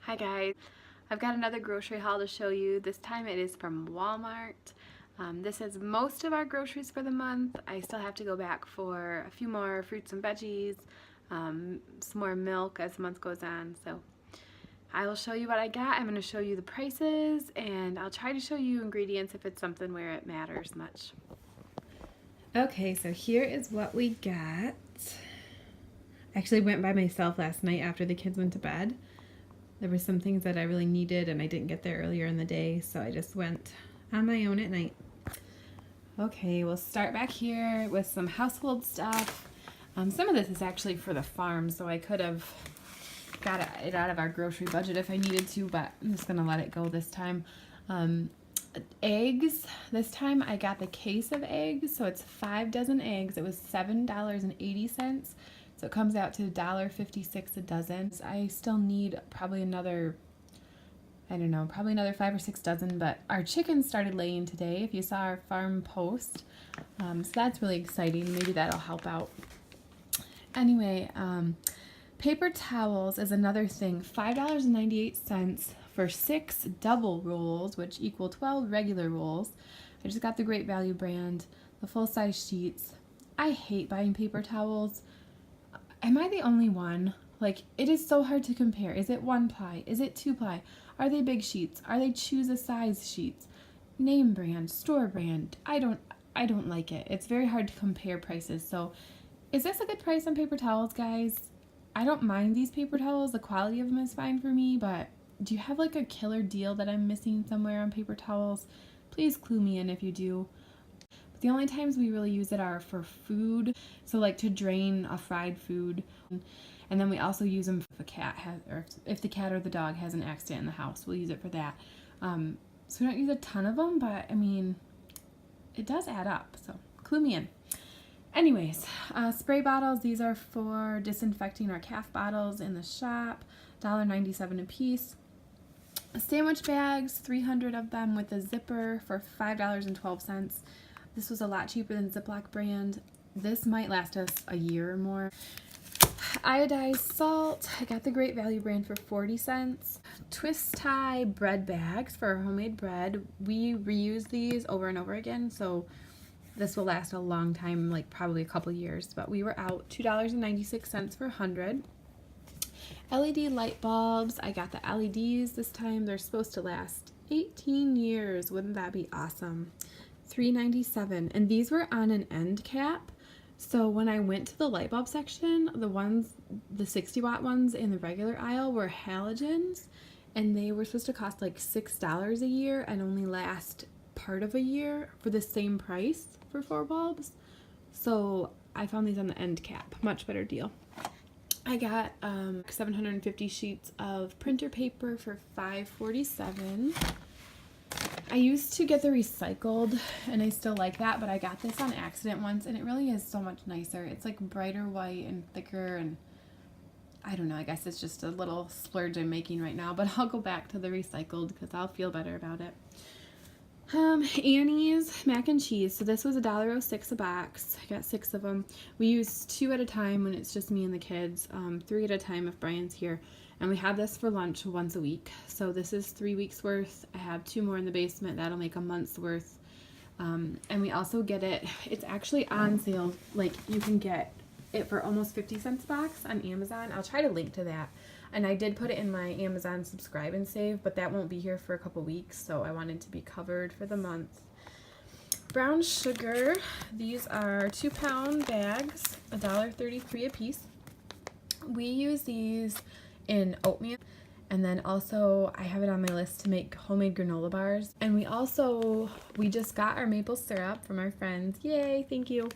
Hi guys, I've got another grocery haul to show you. This time it is from Walmart. This is most of our groceries for the month. I still have to go back for a few more fruits and veggies, some more milk as the month goes on. So I will show you what I got. I'm going to show you the prices, and I'll try to show you ingredients if it's something where it matters much. Okay, so here is what we got. I actually went by myself last night after the kids went to bed. There were some things that I really needed and I didn't get there earlier in the day, so I just went on my own at night. Okay, we'll start back here with some household stuff. Some of this is actually for the farm, so I could have got it out of our grocery budget if I needed to, but I'm just going to let it go this time. Eggs. This time I got the case of eggs, so it's 5 dozen eggs. It was $7.80. So it comes out to $1.56 a dozen. I still need probably another, probably another 5 or 6 dozen, but our chickens started laying today, if you saw our farm post. So that's really exciting. Maybe that'll help out. Anyway, paper towels is another thing. $5.98 for 6 double rolls, which equal 12 regular rolls. I just got the Great Value brand, the full-size sheets. I hate buying paper towels. Am I the only one? Like, it is so hard to compare. Is it 1-ply? Is it 2-ply? Are they big sheets? Are they choose a size sheets? Name brand, store brand. I don't like it. It's very hard to compare prices. So, is this a good price on paper towels, guys? I don't mind these paper towels. The quality of them is fine for me, but do you have like a killer deal that I'm missing somewhere on paper towels? Please clue me in if you do. The only times we really use it are for food, so like to drain a fried food, and then we also use them if a cat has, or if the cat or the dog has an accident in the house, we'll use it for that. So we don't use a ton of them, but I mean, it does add up, so clue me in. Anyways, spray bottles, these are for disinfecting our calf bottles in the shop, $1.97 a piece. Sandwich bags, 300 of them with a zipper for $5.12. This was a lot cheaper than Ziploc brand. This might last us a year or more. Iodized salt, I got the Great Value brand for 40 cents. Twist tie bread bags for homemade bread. We reuse these over and over again, so this will last a long time, like probably a couple years, but we were out $2.96 for 100. LED light bulbs, I got the LEDs this time. They're supposed to last 18 years. Wouldn't that be awesome? $3.97, and these were on an end cap. So when I went to the light bulb section, the 60 watt ones in the regular aisle were halogens, and they were supposed to cost like $6 a year and only last part of a year for the same price for 4 bulbs. So I found these on the end cap. Much better deal. I got 750 sheets of printer paper for $5.47. I used to get the recycled, and I still like that, but I got this on accident once, and it really is so much nicer. It's like brighter white and thicker, and I don't know, I guess it's just a little splurge I'm making right now, but I'll go back to the recycled because I'll feel better about it. Annie's mac and cheese. So this was $1.06 a box. I got 6 of them. We use 2 at a time when it's just me and the kids, 3 at a time if Brian's here. And we have this for lunch once a week. So this is 3 weeks worth. I have 2 more in the basement. That'll make a month's worth. And we also get it, it's actually on sale. Like, you can get it for almost 50 cents a box on Amazon. I'll try to link to that. And I did put it in my Amazon subscribe and save, but that won't be here for a couple weeks, so I wanted to be covered for the month. Brown sugar, these are 2-pound bags, $1.33 a piece. We use these in oatmeal, and then also I have it on my list to make homemade granola bars. And we just got our maple syrup from our friends. Yay, thank you.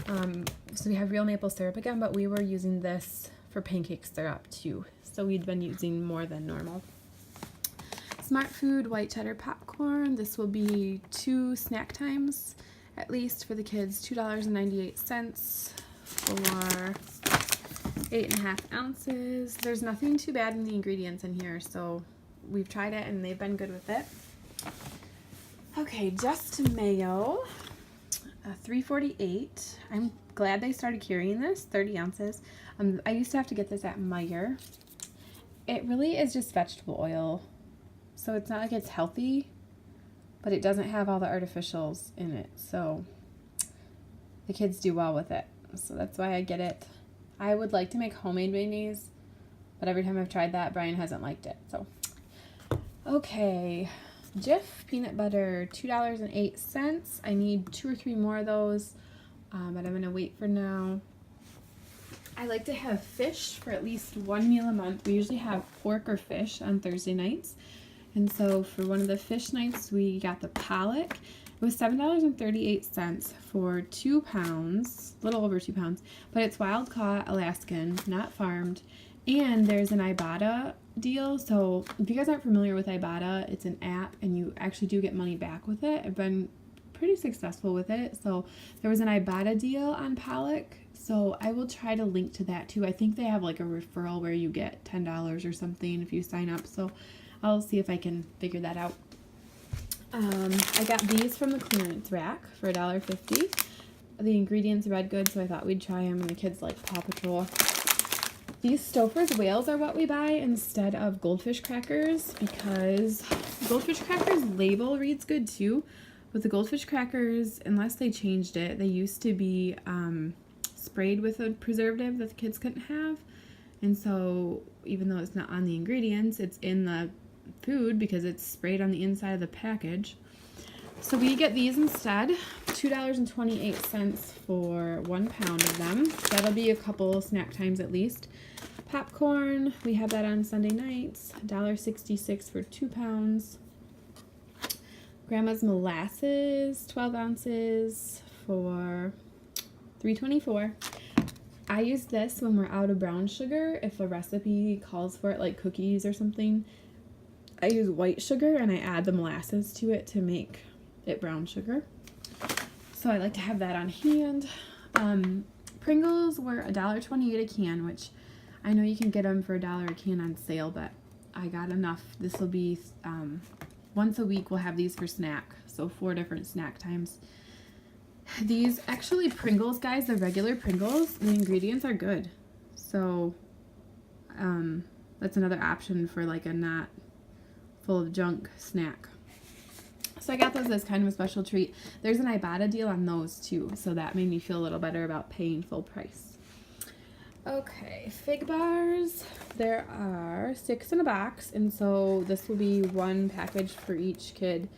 So we have real maple syrup again, but we were using this for pancake syrup too, so we'd been using more than normal. Smart Food white cheddar popcorn. This will be 2 snack times at least for the kids. $2.98 for 8.5 ounces. There's nothing too bad in the ingredients in here, so we've tried it and they've been good with it. Okay, Just Mayo, $3.48. I'm glad they started carrying this, 30 ounces. I used to have to get this at Meijer. it really is just vegetable oil. So it's not like it's healthy, but it doesn't have all the artificials in it. So the kids do well with it. So that's why I get it. I would like to make homemade mayonnaise, but every time I've tried that, Brian hasn't liked it. So, okay. Jif peanut butter, $2.08. I need 2 or 3 more of those, but I'm going to wait for now. I like to have fish for at least one meal a month. We usually have pork or fish on Thursday nights. And so for one of the fish nights, we got the pollock. It was $7.38 for 2 pounds, a little over 2 pounds, but it's wild caught Alaskan, not farmed. And there's an IBotta deal. So if you guys aren't familiar with IBotta, it's an app and you actually do get money back with it. I've been pretty successful with it. So there was an IBotta deal on pollock. So I will try to link to that too. I think they have like a referral where you get $10 or something if you sign up. So I'll see if I can figure that out. I got these from the clearance rack for $1.50. The ingredients read good, so I thought we'd try them, and the kids like Paw Patrol. These Stouffer's whales are what we buy instead of goldfish crackers, because goldfish crackers label reads good too, but the goldfish crackers, unless they changed it, they used to be sprayed with a preservative that the kids couldn't have. And so even though it's not on the ingredients, it's in the food because it's sprayed on the inside of the package. So we get these instead, $2.28 for 1 pound of them. That'll be a couple snack times at least. Popcorn, we have that on Sunday nights, $1.66 for 2 pounds. Grandma's molasses, 12 ounces for $3.24. I use this when we're out of brown sugar. If a recipe calls for it, like cookies or something, I use white sugar and I add the molasses to it to make it brown sugar. So I like to have that on hand. Pringles were $1.28 a can, which I know you can get them for $1 a can on sale, but I got enough. This will be once a week we'll have these for snack, so 4 different snack times. These actually Pringles, guys, the regular Pringles, the ingredients are good. So that's another option for like a not full of junk snack. So I got those as kind of a special treat. There's an IBotta deal on those too, so that made me feel a little better about paying full price. Okay, fig bars. There are 6 in a box, and so this will be 1 package for each kid.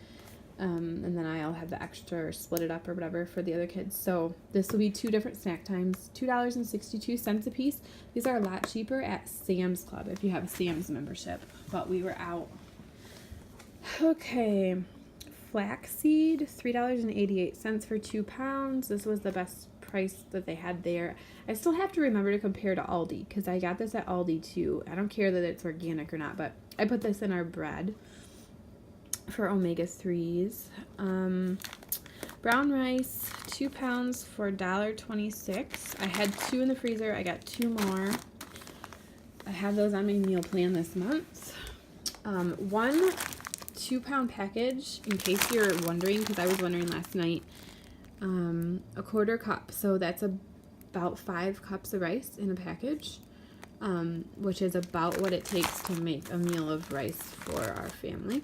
And then I'll have the extra or split it up or whatever for the other kids. So this will be 2 different snack times, $2.62 a piece. These are a lot cheaper at Sam's Club if you have a Sam's membership, but we were out. Okay, flaxseed, $3.88 for 2 pounds. This was the best price that they had there. I still have to remember to compare to Aldi because I got this at Aldi too. I don't care that it's organic or not, but I put this in our bread for omega-3s. Brown rice, 2 pounds for $1.26. I had 2 in the freezer. I got 2 more. I have those on my meal plan this month. 1 2-pound package, in case you're wondering, because I was wondering last night, a 1/4 cup. So that's about 5 cups of rice in a package, which is about what it takes to make a meal of rice for our family.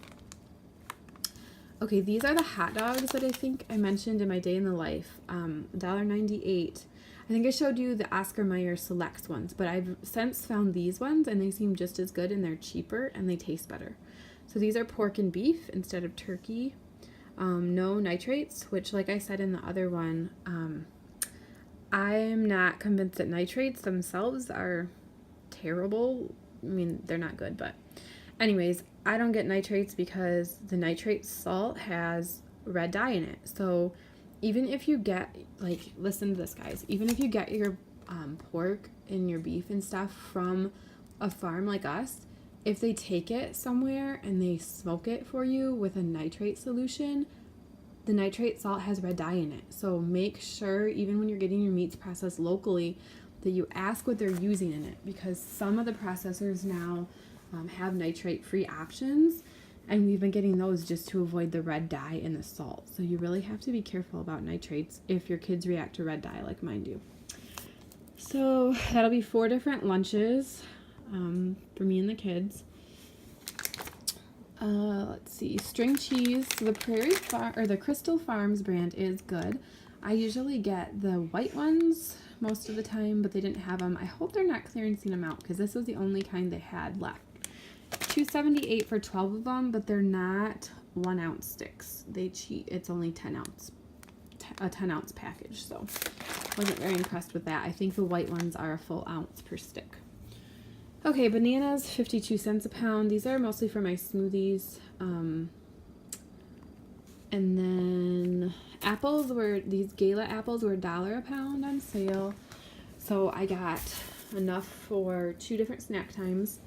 Okay, these are the hot dogs that I think I mentioned in my day in the life. $1.98. I think I showed you the Oscar Mayer Selects ones, but I've since found these ones, and they seem just as good, and they're cheaper, and they taste better. So these are pork and beef instead of turkey. No nitrates, which, like I said in the other one, I'm not convinced that nitrates themselves are terrible. I mean, they're not good, but anyways, I don't get nitrates because the nitrate salt has red dye in it. So even if you get, like, listen to this, guys, even if you get your pork and your beef and stuff from a farm like us, if they take it somewhere and they smoke it for you with a nitrate solution, the nitrate salt has red dye in it. So make sure, even when you're getting your meats processed locally, that you ask what they're using in it, because some of the processors now have nitrate-free options, and we've been getting those just to avoid the red dye in the salt. So you really have to be careful about nitrates if your kids react to red dye like mine do. So that'll be 4 different lunches. for me and the kids. Let's see, string cheese. So the Crystal Farms brand is good. I usually get the white ones most of the time, but they didn't have them. I hope they're not clearancing them out because this was the only kind they had left. $2.78 for 12 of them, but they're not 1 ounce sticks. They cheat. It's only 10 ounce, a 10 ounce package. So wasn't very impressed with that. I think the white ones are a full ounce per stick. Okay, bananas, 52 cents a pound. These are mostly for my smoothies. And then apples these Gala apples were $1 a pound on sale. So I got enough for 2 different snack times.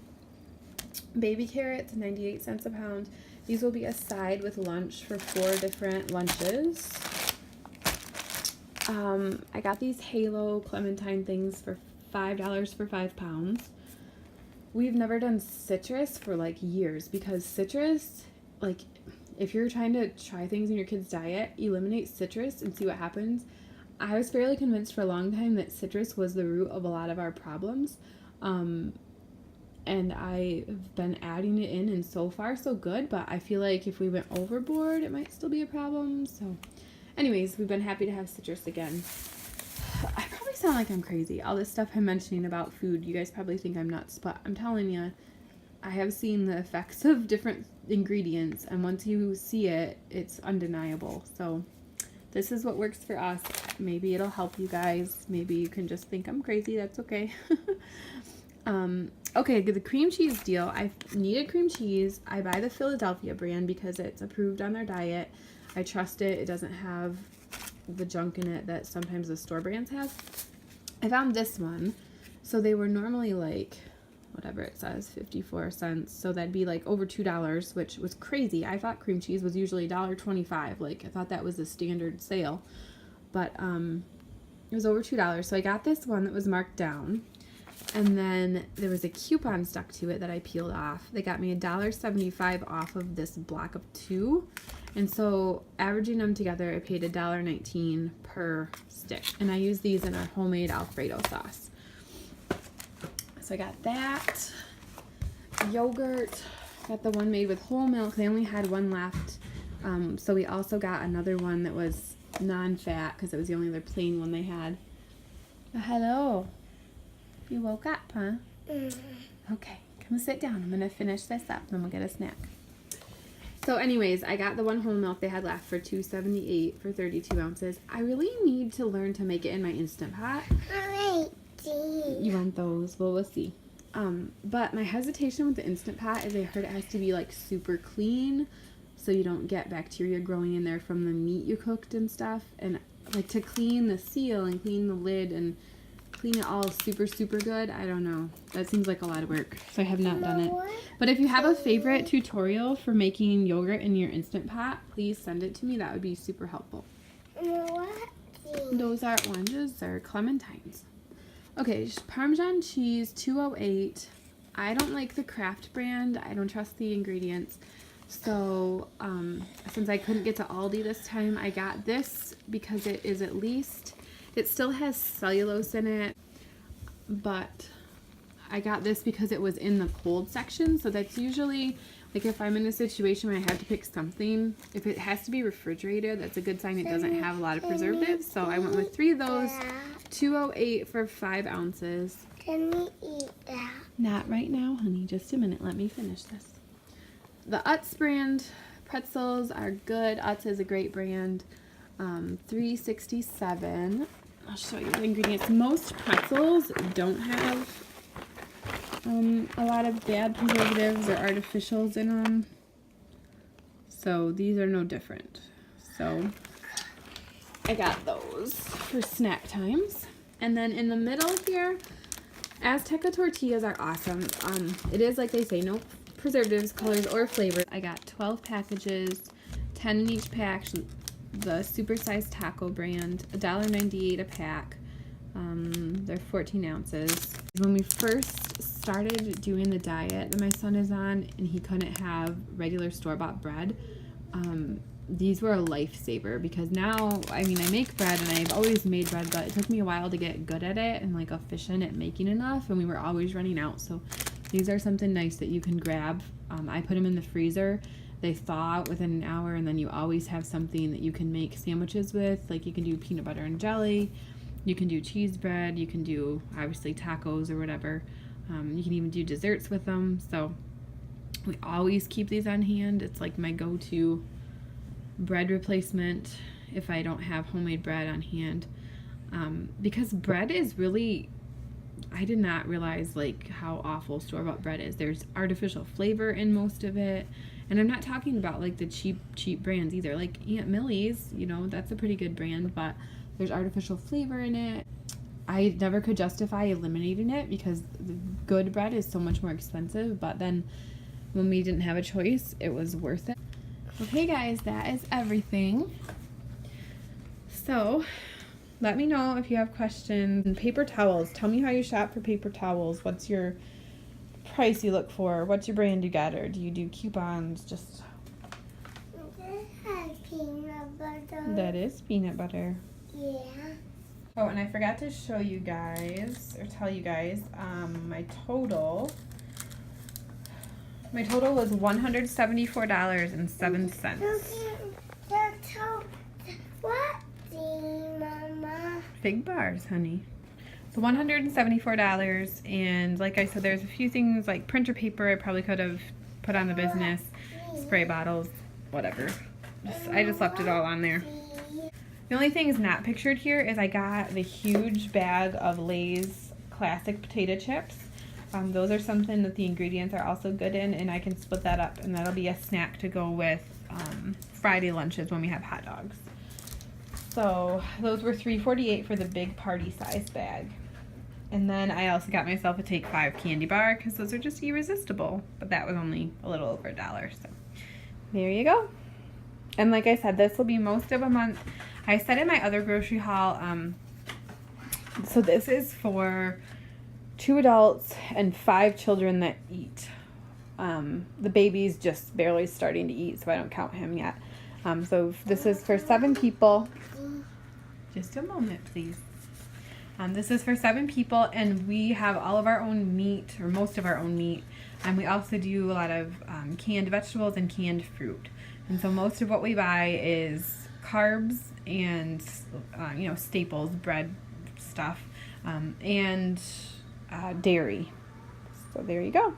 Baby carrots, 98 cents a pound. These will be a side with lunch for 4 different lunches. I got these Halo Clementine things for $5 for 5 pounds. We've never done citrus for like years because citrus, like if you're trying to try things in your kid's diet, eliminate citrus and see what happens. I was fairly convinced for a long time that citrus was the root of a lot of our problems. And I've been adding it in and so far so good, but I feel like if we went overboard, it might still be a problem. So anyways, we've been happy to have citrus again. I probably sound like I'm crazy. All this stuff I'm mentioning about food, you guys probably think I'm nuts, but I'm telling you, I have seen the effects of different ingredients, and once you see it, it's undeniable. So this is what works for us. Maybe it'll help you guys. Maybe you can just think I'm crazy. That's okay. Okay, the cream cheese deal. I needed cream cheese. I buy the Philadelphia brand because it's approved on their diet. I trust it. It doesn't have the junk in it that sometimes the store brands have. I found this one. So they were normally like, whatever it says, 54 cents. So that'd be like over $2, which was crazy. I thought cream cheese was usually $1.25. Like I thought that was the standard sale. But it was over $2. So I got this one that was marked down. And then there was a coupon stuck to it that I peeled off. They got me $1.75 off of this block of 2. And so averaging them together, I paid $1.19 per stick. And I use these in our homemade Alfredo sauce. So I got that. Yogurt. Got the one made with whole milk. They only had one left. So we also got another one that was non-fat because it was the only other plain one they had. Hello. You woke up, huh? Okay, come sit down. I'm going to finish this up, and then we'll get a snack. So anyways, I got the one whole milk they had left for $2.78 for 32 ounces. I really need to learn to make it in my Instant Pot. You want those? Well, we'll see. But my hesitation with the Instant Pot is I heard it has to be like super clean so you don't get bacteria growing in there from the meat you cooked and stuff. And like to clean the seal and clean the lid and clean it all super good, I don't know, that seems like a lot of work, so I have not done it. But if you have a favorite tutorial for making yogurt in your Instant Pot, please send it to me. That would be super helpful. Those are oranges or clementines. Okay, Parmesan cheese, 208. I don't like the Kraft brand. I don't trust the ingredients. So since I couldn't get to Aldi this time, I got this because it is at least, it still has cellulose in it, but I got this because it was in the cold section. So that's usually, like if I'm in a situation where I have to pick something, if it has to be refrigerated, that's a good sign it doesn't have a lot of preservatives. So I went with 3 of those, 208 for 5 ounces. Can we eat that? Not right now, honey. Just a minute. Let me finish this. The Utz brand pretzels are good. Utz is a great brand. $3.67. I'll show you the ingredients. Most pretzels don't have a lot of bad preservatives or artificials in them. So these are no different. So I got those for snack times. And then in the middle here, Azteca tortillas are awesome. It is like they say, no preservatives, colors, or flavors. I got 12 packages, 10 in each pack. The supersized taco brand, $1.98 a pack. They're 14 ounces. When we first started doing the diet that my son is on and he couldn't have regular store-bought bread, these were a lifesaver because now, I mean, I make bread and I've always made bread, but it took me a while to get good at it and like efficient at making enough, and we were always running out. So these are something nice that you can grab. I put them in the freezer. They thaw out within an hour, and then you always have something that you can make sandwiches with. Like you can do peanut butter and jelly, you can do cheese bread, you can do obviously tacos or whatever. You can even do desserts with them. So we always keep these on hand. It's like my go-to bread replacement if I don't have homemade bread on hand, because bread is really, I did not realize like how awful store-bought bread is. There's artificial flavor in most of it, and I'm not talking about like the cheap brands either. Like Aunt Millie's, you know, that's a pretty good brand, but there's artificial flavor in it. I never could justify eliminating it because the good bread is so much more expensive, but then when we didn't have a choice, it was worth it. Okay guys, that is everything. So let me know if you have questions. And paper towels, tell me how you shop for paper towels. What's your price you look for? What's your brand you got, or do you do coupons? Just peanut butter. That is peanut butter. Yeah. Oh, and I forgot to show you guys, or tell you guys, my total was $174.07. What, Mama? Fig bars, honey. So $174, and like I said, there's a few things like printer paper I probably could have put on the business, spray bottles, whatever. I just left it all on there. The only thing is not pictured here is I got the huge bag of Lay's classic potato chips. Those are something that the ingredients are also good in, and I can split that up, and that'll be a snack to go with Friday lunches when we have hot dogs. So those were $3.48 for the big party size bag. And then I also got myself a Take 5 candy bar because those are just irresistible, but that was only a little over $1. So there you go. And like I said, this will be most of a month. I said in my other grocery haul, so this is for 2 adults and 5 children that eat. The baby's just barely starting to eat, so I don't count him yet. So this is for 7 people. Just a moment, please. This is for 7 people, and we have all of our own meat, or most of our own meat, and we also do a lot of canned vegetables and canned fruit. And so most of what we buy is carbs and you know, staples, bread stuff, and dairy. So there you go.